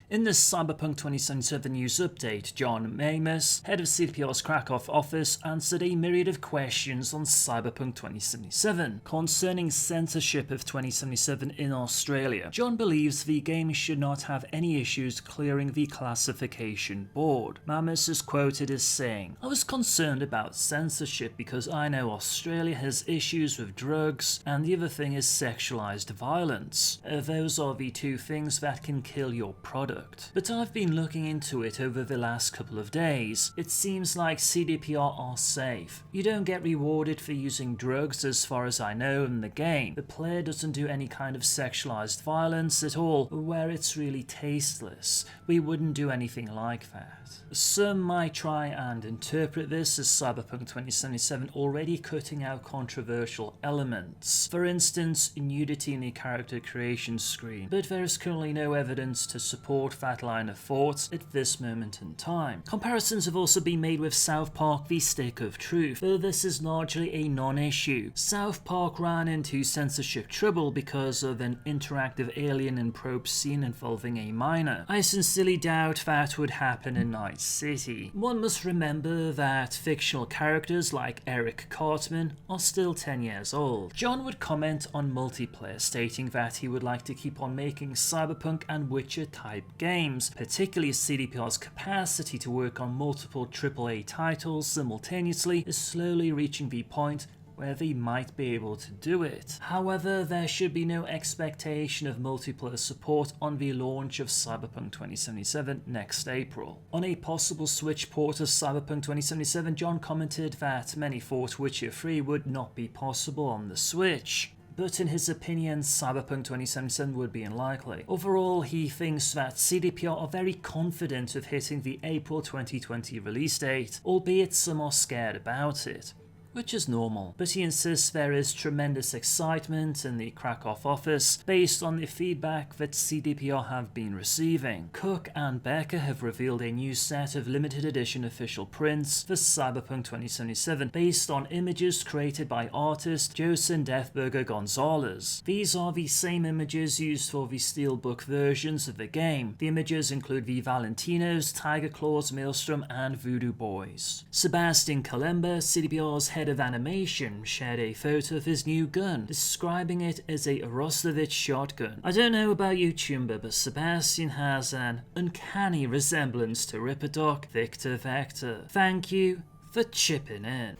In this Cyberpunk 2077 news update, John Mamus, head of CDPR's Krakow office, answered a myriad of questions on Cyberpunk 2077 concerning censorship of 2077 in Australia. John believes the game should not have any issues clearing the classification board. Mamus is quoted as saying, "I was concerned about censorship because I know Australia has issues with drugs, and the other thing is sexualized violence. Those are the two things that can kill your product. But I've been looking into it over the last couple of days. It seems like CDPR are safe. You don't get rewarded for using drugs as far as I know in the game. The player doesn't do any kind of sexualized violence at all, where it's really tasteless. We wouldn't do anything like that." Some might try and interpret this as Cyberpunk 2077 already cutting out controversial elements, for instance nudity in the character creation screen, but there is currently no evidence to support that line of thought at this moment in time. Comparisons have also been made with South Park: The Stick of Truth, though this is largely a non-issue. South Park ran into censorship trouble because of an interactive alien and probe scene involving a minor. I sincerely doubt that would happen in Night City. One must remember that fictional characters like Eric Cartman are still 10 years old. John would comment on multiplayer, stating that he would like to keep on making Cyberpunk and Witcher type games, particularly as CDPR's capacity to work on multiple AAA titles simultaneously is slowly reaching the point where they might be able to do it. However, there should be no expectation of multiplayer support on the launch of Cyberpunk 2077 next April. On a possible Switch port of Cyberpunk 2077, John commented that many thought Witcher 3 would not be possible on the Switch, but in his opinion, Cyberpunk 2077 would be unlikely. Overall, he thinks that CDPR are very confident of hitting the April 2020 release date, albeit some are scared about it, which is normal, but he insists there is tremendous excitement in the Krakow office based on the feedback that CDPR have been receiving. Cook and Becker have revealed a new set of limited edition official prints for Cyberpunk 2077 based on images created by artist Josen Deathburger Gonzalez. These are the same images used for the Steelbook versions of the game. The images include the Valentinos, Tiger Claws, Maelstrom, and Voodoo Boys. Sebastian Kalemba, CDPR's head of animation, shared a photo of his new gun, describing it as a Rostovich shotgun. I don't know about you, Chumba, but Sebastian has an uncanny resemblance to Ripperdoc Victor Vector. Thank you for chipping in.